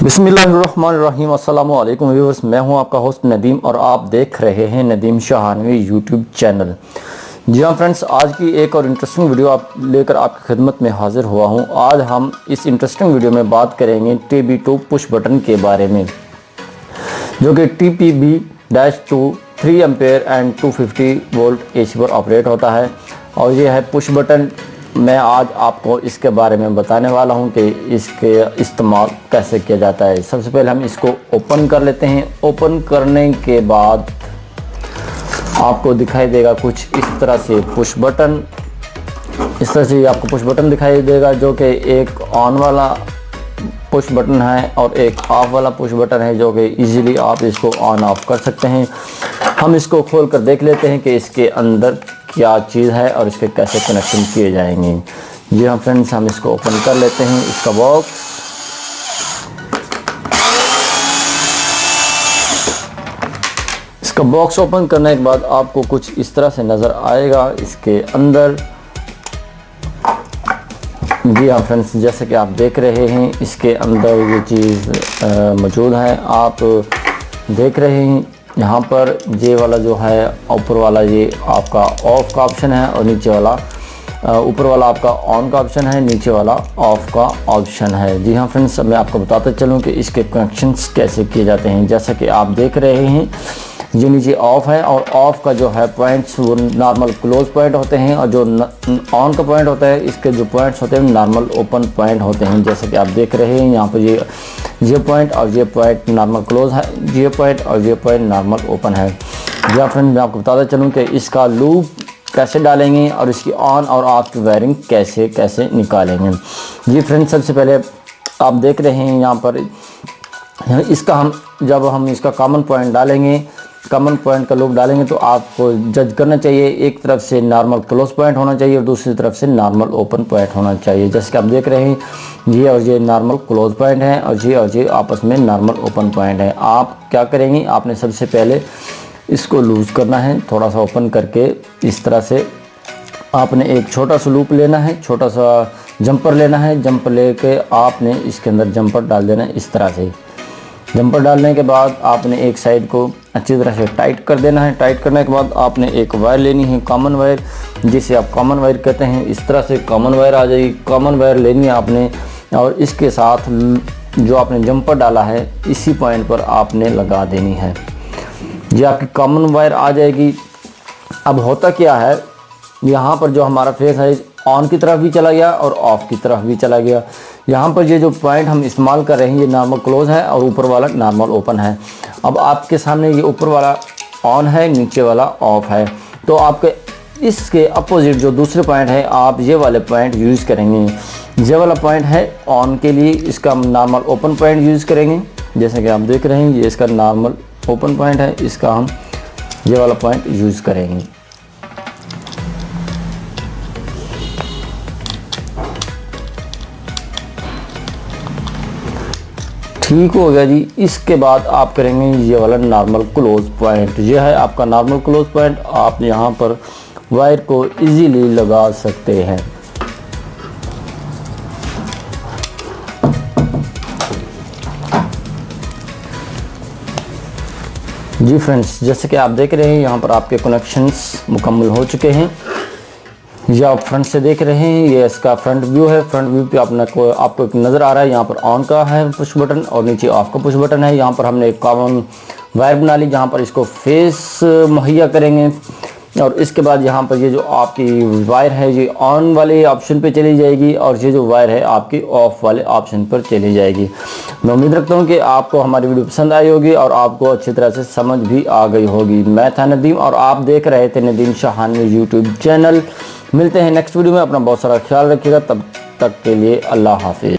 बिस्मिल्लाहिर्रहमानिर्रहीम अस्सलामु अलैकुम व्यूअर्स, मैं हूं आपका होस्ट नदीम और आप देख रहे हैं नदीम शाहानवी यूट्यूब चैनल। जी हाँ फ्रेंड्स, आज की एक और इंटरेस्टिंग वीडियो आप लेकर आपकी खिदमत में हाजिर हुआ हूं। आज हम इस इंटरेस्टिंग वीडियो में बात करेंगे TB2 पुश बटन के बारे में, जो कि TPB-2 3 ampere and 250 volt AC पर ऑपरेट होता है। और ये है पुश बटन। मैं आज आपको इसके बारे में बताने वाला हूं कि इसके इस्तेमाल कैसे किया जाता है। सबसे पहले हम इसको ओपन कर लेते हैं। ओपन करने के बाद आपको दिखाई देगा कुछ इस तरह से पुश बटन। इस तरह से आपको पुश बटन दिखाई देगा, जो कि एक ऑन वाला पुश बटन है और एक ऑफ वाला पुश बटन है, जो कि इजीली आप इसको ऑन ऑफ कर सकते हैं। हम इसको खोल कर देख लेते हैं कि इसके अंदर क्या चीज़ है और इसके कैसे कनेक्शन किए जाएंगे। जी हाँ फ्रेंड्स, हम इसको ओपन कर लेते हैं इसका बॉक्स। इसका बॉक्स ओपन करने के बाद आपको कुछ इस तरह से नज़र आएगा इसके अंदर। जी हाँ फ्रेंड्स, जैसे कि आप देख रहे हैं इसके अंदर ये चीज़ मौजूद है। आप देख रहे हैं यहाँ पर ये वाला जो है ऊपर वाला ये आपका ऑफ का ऑप्शन है और नीचे वाला ऊपर वाला आपका ऑन का ऑप्शन है, नीचे वाला ऑफ का ऑप्शन है। जी हाँ फ्रेंड्स, मैं आपको बताते चलूँ कि इसके कनेक्शंस कैसे किए जाते हैं। जैसा कि आप देख रहे हैं ये नीचे ऑफ है और ऑफ का जो है पॉइंट्स वो नॉर्मल क्लोज पॉइंट होते हैं, और जो ऑन का पॉइंट होता है इसके जो पॉइंट्स होते हैं नॉर्मल ओपन पॉइंट होते हैं। जैसे कि आप देख रहे हैं यहाँ पर ये पॉइंट और ये पॉइंट नॉर्मल क्लोज है, ये पॉइंट और ये पॉइंट नॉर्मल ओपन है। जी फ्रेंड, मैं आपको बताता चलूँ कि इसका लूप कैसे डालेंगे और इसकी ऑन और ऑफ की वायरिंग कैसे निकालेंगे। जी फ्रेंड, सबसे पहले आप देख रहे हैं यहाँ पर इसका जब हम इसका कॉमन पॉइंट डालेंगे, कॉमन पॉइंट का लूप डालेंगे, तो आपको जज करना चाहिए एक तरफ से नॉर्मल क्लोज पॉइंट होना चाहिए और दूसरी तरफ से नॉर्मल ओपन पॉइंट होना चाहिए। जैसे कि आप देख रहे हैं ये और ये नॉर्मल क्लोज पॉइंट है और ये आपस में नॉर्मल ओपन पॉइंट है। आप क्या करेंगे, आपने सबसे पहले इसको लूज करना है, थोड़ा सा ओपन करके इस तरह से आपने एक छोटा सा लूप लेना है, छोटा सा जंपर लेना है। जंपर लेके आपने इसके अंदर जंपर डाल देना है इस तरह से। जंपर डालने के बाद आपने एक साइड को अच्छी तरह से टाइट कर देना है। टाइट करने के बाद आपने एक वायर लेनी है, कॉमन वायर, जिसे आप कॉमन वायर कहते हैं। इस तरह से कॉमन वायर आ जाएगी। कॉमन वायर लेनी है आपने और इसके साथ जो आपने जंपर डाला है इसी पॉइंट पर आपने लगा देनी है। ये आपकी कॉमन वायर आ जाएगी। अब होता क्या है, यहाँ पर जो हमारा फेस है ऑन की तरफ भी चला गया और ऑफ की तरफ भी चला गया। यहाँ पर ये जो पॉइंट हम इस्तेमाल कर रहे हैं ये नॉर्मल क्लोज है और ऊपर वाला नॉर्मल ओपन है। अब आपके सामने ये ऊपर वाला ऑन है, नीचे वाला ऑफ है, तो आपके इसके अपोजिट जो दूसरे पॉइंट है आप ये वाले पॉइंट यूज़ करेंगे। ये वाला पॉइंट है ऑन के लिए, इसका नॉर्मल ओपन पॉइंट यूज़ करेंगे। जैसे कि आप देख रहे हैं ये इसका नॉर्मल ओपन पॉइंट है, इसका हम ये वाला पॉइंट यूज़ करेंगे। ठीक हो गया जी। इसके बाद आप करेंगे ये वाला नॉर्मल क्लोज पॉइंट। ये है आपका नॉर्मल क्लोज पॉइंट। आप यहाँ पर वायर को इजीली लगा सकते हैं। जी फ्रेंड्स, जैसे कि आप देख रहे हैं यहाँ पर आपके कनेक्शंस मुकम्मल हो चुके हैं। ये आप फ्रंट से देख रहे हैं, ये इसका फ्रंट व्यू है। फ्रंट व्यू पे आपको एक नज़र आ रहा है, यहाँ पर ऑन का है पुश बटन और नीचे ऑफ का पुश बटन है। यहाँ पर हमने एक कॉमन वायर बना ली जहाँ पर इसको फेस मुहैया करेंगे, और इसके बाद यहाँ पर ये जो आपकी वायर है ये ऑन वाले ऑप्शन पे चली जाएगी और ये जो वायर है आपकी ऑफ वाले ऑप्शन पर चली जाएगी। मैं उम्मीद रखता हूँ कि आपको हमारी वीडियो पसंद आई होगी और आपको अच्छी तरह से समझ भी आ गई होगी। मैं था नदीम और आप देख रहे थे नदीम शाहानवी यूट्यूब चैनल। मिलते हैं नेक्स्ट वीडियो में। अपना बहुत सारा ख्याल रखिएगा। तब तक के लिए अल्लाह हाफिज़।